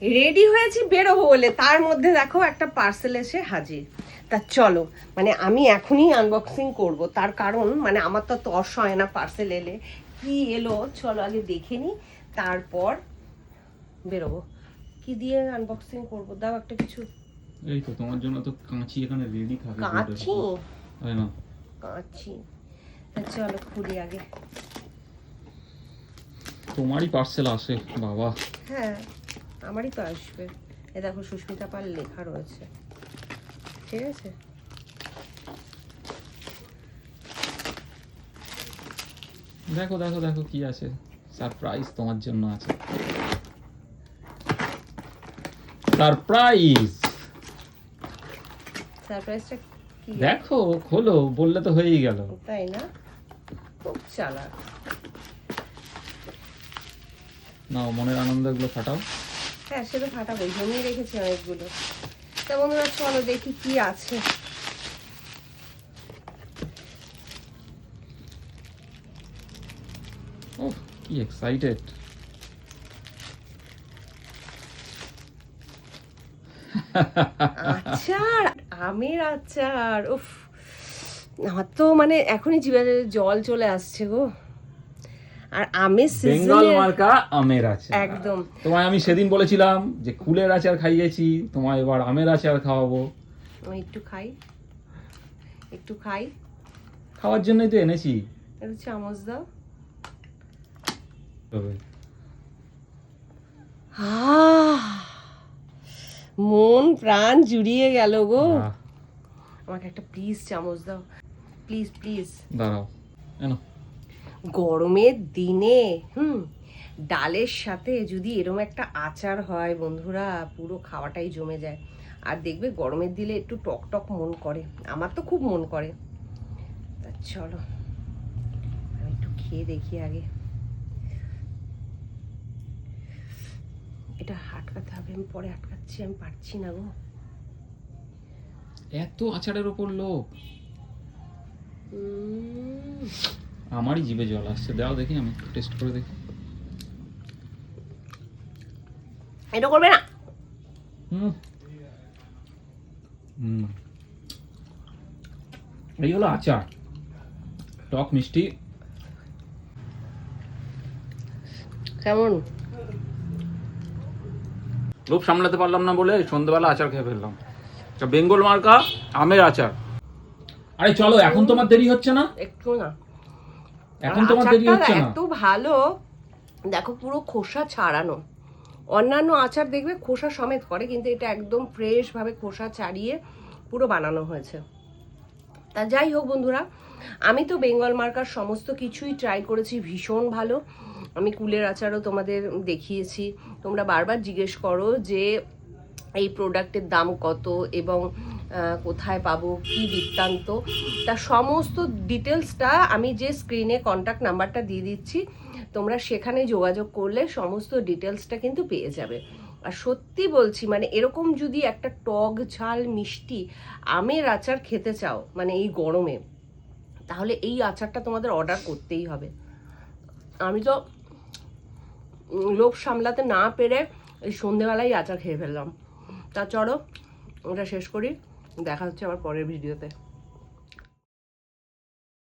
Ready হয়েছি বেরোবো বলে, তার মধ্যে দেখো একটা পার্সেল এসে হাজির। তা চলো, মানে আমি এখনই আনবক্সিং করব, তার কারণ মানে আমার তো তর্স হয় না পার্সেল এলে কি এলো। চলো আগে দেখে নি, তারপর বেরোবো। কি দিয়ে আনবক্সিং করব, দাও একটা কিছু। এই তো তোমার জন্য তো কাঁচি এখানে রেডি থাকে। কাঁচি? তাই না? কাঁচি? চলো খুলি আগে। তোমারই পার্সেল আসে বাবা। হ্যাঁ আমারই তো আসবে। এ দেখো সুস্মিতা পাল লেখা রয়েছে, ঠিক আছে। দেখো দেখো দেখো কি আছে, সারপ্রাইজ তোমার জন্য আছে। সারপ্রাইজ। সারপ্রাইজটা কি? দেখো খোলো, বললে তো হয়েই গেল। তাই না? খুব চালাক। নাও মনের আনন্দ এগুলো ফাটাও। হ্যাঁ সেটা ফাটাবো, জমিয়ে রেখেছি অনেকগুলো। তা বন্ধুরা চলো দেখি কি আছে। ওহ কি এক্সাইটেড। আচার, আমের আচার, উফ আমার তো মানে এখনই জিভে জল চলে আসছে গো। আর আমের বেঙ্গল সিজনে মার্কা আমের আচার। একদম। তোমায় আমি সেদিন বলেছিলাম যে কুলের আচার খাইয়েছি, তোমায় এবার আমের আচার খাওয়াবো। আমি একটু খাই, একটু খাই। খাওয়ার জন্যই তো এনেছি। একটু চামচ দাও। মন প্রাণ জুড়িয়ে গেল গো। আমাকে একটা প্লিজ চামচ দাও, প্লিজ প্লিজ। দাঁড়াও এনো। গরমের দিনে ডালের সাথে যদি এরকম একটা আচার হয় বন্ধুরা, পুরো খাওয়াটাই জমে যায়। আর দেখবে গরমের দিলে একটু টক টক মন করে, আমার তো খুব মন করে। তা চলো আমি একটু খেয়ে দেখি আগে। এটা আটকাতে হবে, আমি পরে আটকাচ্ছি, আমি পারছি না গো। এত আচারের ওপর লোভ, আমারই জিভে জল আসছে। দাও দেখি, আমি টেস্ট করে দেখি। এটা করবে না। এই হলো আচার, টক মিষ্টি। কেমন? লোভ সামলাতে পারলাম না বলে সন্ধ্যাবেলা আচার খেয়ে ফেললাম। বেঙ্গল মার্কা আমের আচার। আরে চলো, এখন তোমার দেরি হচ্ছে না? একটু না, এখন তোমার দেরি হচ্ছে না? এত ভালো, দেখো পুরো খোসা ছাড়ানো। অন্যান্য আচার দেখবে খোসা সমেত করে, কিন্তু এটা একদম ফ্রেশ ভাবে খোসা ছাড়িয়ে পুরো বানানো হয়েছে। তা যাই হোক বন্ধুরা, আমি তো বেঙ্গল মার্কার সমস্ত কিছুই ট্রাই করেছি, ভীষণ ভালো। আমি কুলের আচারও তোমাদের দেখিয়েছি, তোমরা বারবার জিজ্ঞেস করো যে এই প্রোডাক্টের দাম কত এবং কোথায় পাবো, কি বৃত্তান্ত। তা সমস্ত ডিটেলসটা আমি যে স্ক্রিনে কন্ট্যাক্ট নাম্বারটা দিয়ে দিচ্ছি, তোমরা সেখানে যোগাযোগ করলে সমস্ত ডিটেলসটা কিন্তু পেয়ে যাবে। আর সত্যি বলছি, মানে এরকম যদি একটা টক ঝাল মিষ্টি আমের আচার খেতে চাও মানে এই গরমে, তাহলে এই আচারটা তোমাদের অর্ডার করতেই হবে। আমি তো লোভ সামলাতে না পেরে এই সন্ধেবেলায় আচার খেয়ে ফেললাম। তা চলো ওটা শেষ করি, দেখা হচ্ছে আবার পরের ভিডিওতে।